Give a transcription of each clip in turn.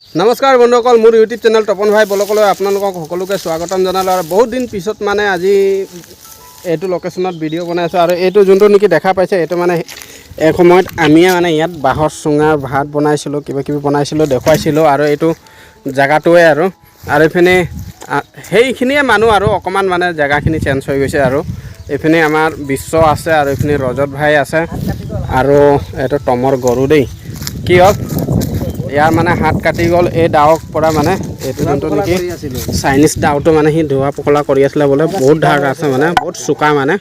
নমস্কাৰ বন্ধুসকল, মোৰ ইউটিউব চেনেল তপন ভাই ব্লগলৈ আপোনালোকক সকলোকে স্বাগতম জনালোঁ। আৰু বহুত দিন পিছত মানে আজি এইটো লোকেশ্যনত ভিডিঅ' বনাইছোঁ। আৰু এইটো যোনটো নেকি দেখা পাইছে, এইটো মানে এক সময়ত আমিয়ে মানে ইয়াত বাঁহৰ চুঙাৰ ভাত বনাইছিলোঁ, কিবাকিবি বনাইছিলোঁ, দেখুৱাইছিলোঁ। আৰু এইটো জেগাটোৱে আৰু এইপিনে সেইখিনিয়ে মানুহ আৰু অকণমান মানে জেগাখিনি চেঞ্জ হৈ গৈছে। আৰু এইপিনে আমাৰ বিশ্ব আছে, আৰু এইপিনে ৰজত ভাই আছে, আৰু এইটো টমৰ গৰু দেই। কি হ'ল ইয়াৰ মানে হাত কাটি গ'ল এই দাৱৰ পৰা, মানে এইটো যোনটো নেকি চাইনিজ দাৱটো মানে সি ধোৱা পখলা কৰি আছিলে বোলে, বহুত ধাৰ আছে মানে, বহুত চোকা মানে।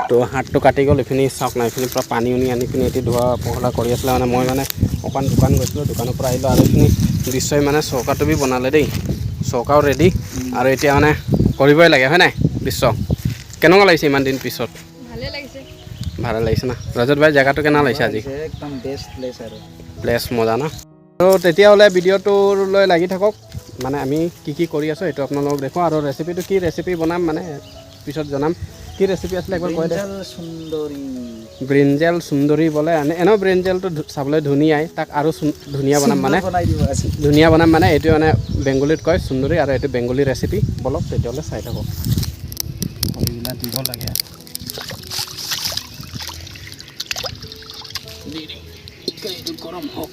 তো হাতটো কাটি গ'ল। এইখিনি চাওক না, এইখিনিৰ পৰা পানী আনি পিনি এটি ধোৱা পখলা কৰি আছিলে মানে। মই মানে অকণ দোকান গৈছিলোঁ, দোকানৰ পৰা আহিলোঁ, আৰু এইখিনি দৃশ্যই মানে চৌকাটো বি বনালে দেই, চৌকাও ৰেডি। আৰু এতিয়া মানে কৰিবই লাগে, হয় নাই বিশ্ব? কেনেকুৱা লাগিছে ইমান দিন পিছত? ভালে লাগিছে না ৰজত ভাই? জেগাটো কেনেকুৱা লাগিছে আজি? একদম বেষ্ট প্লেচ আৰু প্লেচ মজা ন? তো তেতিয়াহ'লে ভিডিঅ'টোলৈ লাগি থাকক। মানে আমি কি কৰি আছোঁ সেইটো আপোনালোকক দেখুৱাওঁ। আৰু ৰেচিপিটো কি ৰেচিপি বনাম মানে পিছত জনাম। কি ৰেচিপি আছিলে একবাৰ কৈ দে। ব্ৰিঞ্জেল সুন্দৰী বোলে। এনেও ব্ৰিঞ্জেলটো চাবলৈ ধুনীয়াই, তাক আৰু ধুনীয়া বনাম মানে, ধুনীয়া বনাম মানে। এইটো মানে বেংগলীত কয় সুন্দৰী, আৰু এইটো বেংগলী ৰেচিপি। বলক তেতিয়াহ'লে চাই থাকক। খৰিবিলাক দিব লাগে এইটো গৰম হওক।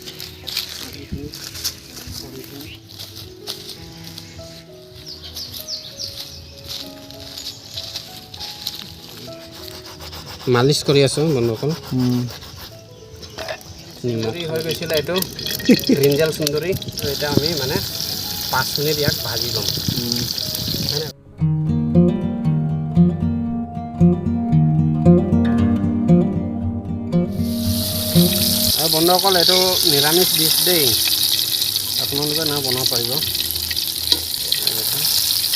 মালিচ কৰি আছোঁ বন্ধুসকল। সুন্দৰী হৈ গৈছিলে এইটো ব্ৰিঞ্জেল সুন্দৰী। এতিয়া আমি মানে 5 মিনিট ইয়াক ভাজি ল'ম। আৰু বন্ধুসকল, এইটো নিৰামিষ ডিছ দেই, আপোনালোকে না বনাব পাৰিব।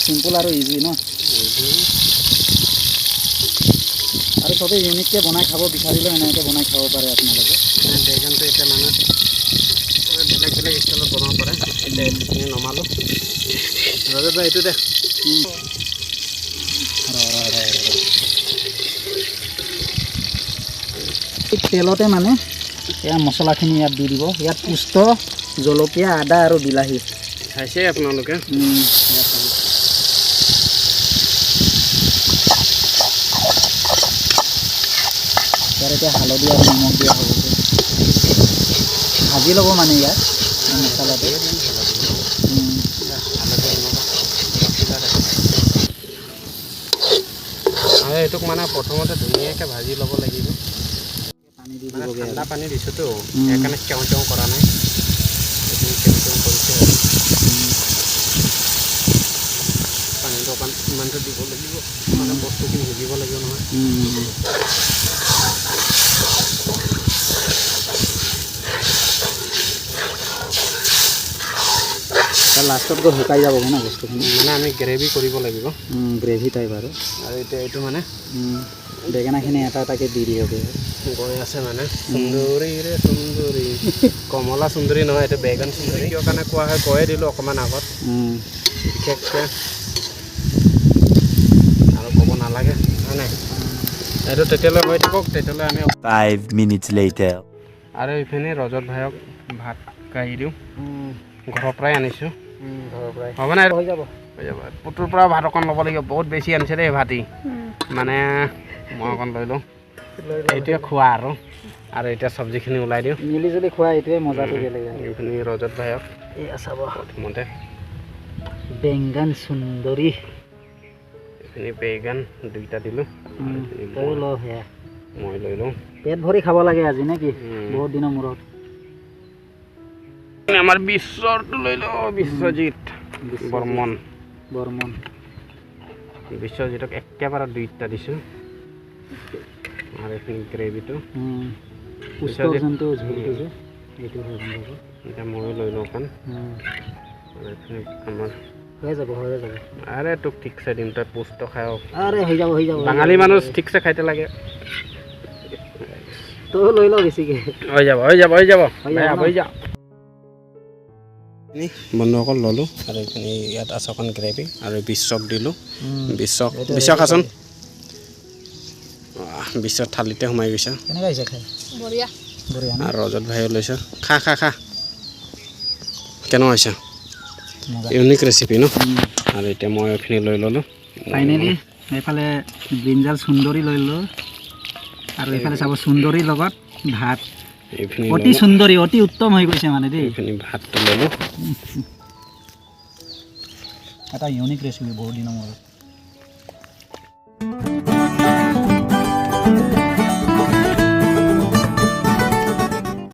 চিম্পল আৰু ইজি ন? আৰু চবেই ইউনিককৈ বনাই খাব বিচাৰিলেও এনেকৈ বনাই খাব পাৰে আপোনালোকে। বেগনটো এতিয়া মানে বেলেগ বেলেগ ষ্টাইলত বনাব পাৰে। এতিয়া এইখিনি নমালোঁ। ৰজত ভাই এইটো দে। তেলতে মানে এয়া মছলাখিনি ইয়াত দি দিব। ইয়াত পুষ্ট, জলকীয়া, আদা আৰু বিলাহী খাইছে আপোনালোকে। ইয়াত এতিয়া হালধি আৰু নিমখ দিয়া হ'ব। ভাজি ল'ব মানে ইয়াত মছলাটো। আৰু এইটোক মানে প্ৰথমতে ধুনীয়াকৈ ভাজি ল'ব লাগিব। পানী দি মানে দিবগৈ। ঠাণ্ডা পানী দিছোঁতো, সেইকাৰণে কেওঁ কেওঁ কৰা নাই। এইখিনি কেওঁ কেওঁ কৰিছে আৰু পানীটো অকণ ইমানটো দিব লাগিব, মানে বস্তুখিনি সিজিব লাগিব নহয়। লাষ্টত গৈ শুকাই যাবগৈ ন বস্তুখিনি। মানে আমি গ্ৰেভি কৰিব লাগিব, গ্ৰেভি টাইপ আৰু এতিয়া এইটো মানে বেঙেনাখিনি এটা এটাকৈ দি দিবগৈ। গৈ আছে মানে সুন্দৰী ৰে সুন্দৰী। কমলা সুন্দৰী নহয়, এইটো বেগন সুন্দৰী। কিয় কাৰণে কোৱা হয় কৈয়ে দিলোঁ অকণমান আগত, বিশেষকৈ আৰু ক'ব নালাগে, হয় নাই? এইটো তেতিয়ালৈ হৈ থাকক। তেতিয়ালৈ আমি 5 minutes later. আৰু এইপিনে ৰজত ভাইক ভাত কাঢ়ি দিওঁ। ঘৰৰ পৰাই আনিছোঁ, ঘৰৰ পৰাই হ'ব নাই? হৈ যাব। হৈ যাব। পুতুৰ পৰা ভাত অকণ ল'ব লাগিব, বহুত বেছি আনিছে দেই ভাতি। মানে মই অকণ লৈ লওঁ। এইটোৱে খোৱা আৰু এতিয়া চব্জিখিনি ওলাই দিওঁ। মিলি জুলি খোৱা এইটোৱে মজাটো বেলেগ। এইখিনি ৰজত ভাইক এয়া চাব, প্ৰথমতে বেংগন সুন্দৰী। এইখিনি বেগন দুইটা দিলোঁ। তই ল সেয়া, মই লৈ লওঁ। পেট ভৰি খাব লাগে আজি নে কি? বহুত দিনৰ মূৰত। আমাৰ বিশ্বৰটো লৈ লওঁ, বিশ্বজিৎ বৰ্মন। বিশ্বজিতক একেবাৰে দুইটা দিছোঁ। আৰু এইখিনি গ্ৰেভিটো এতিয়া ময়ো লৈ লওঁ অকণ। আৰু এইখিনি আমাৰ হৈ যাব। আৰে তোক ঠিকছে দিম, তই পুষ্ট খাই। আৰে হৈ যাব। বাঙালী মানুহ ঠিকছে খাইতে লাগে। তই লৈ ল বেছিকৈ। হৈ যাব। বন্ধুসকল ল'লোঁ, আৰু এইখিনি ইয়াত আছে অকণ গ্ৰেভি, আৰু বিশ্বক দিলোঁ। বিশ্ব খাচোন। বিশ্বৰ থালিতে সোমাই গৈছে। কেনেকৈ আহিছে খাই? বঢ়িয়া। আৰু ৰজত ভাইও লৈছে। খা কেনে হৈছে মজা। ইউনিক ৰেচিপি ন আৰু এতিয়া মই এইখিনি লৈ ল'লোঁ ফাইনেলি এইফালে ব্ৰিঞ্জাল সুন্দৰী লৈ ল'লোঁ আৰু এইফালে চাব সুন্দৰীৰ লগত ভাত এইখিনি অতি সুন্দৰী অতি উত্তম হৈ গৈছে মানে দেই এইখিনি ভাতটো ল'লোঁ এটা ইউনিক ৰেচিপি বহুত দিনৰ মূৰত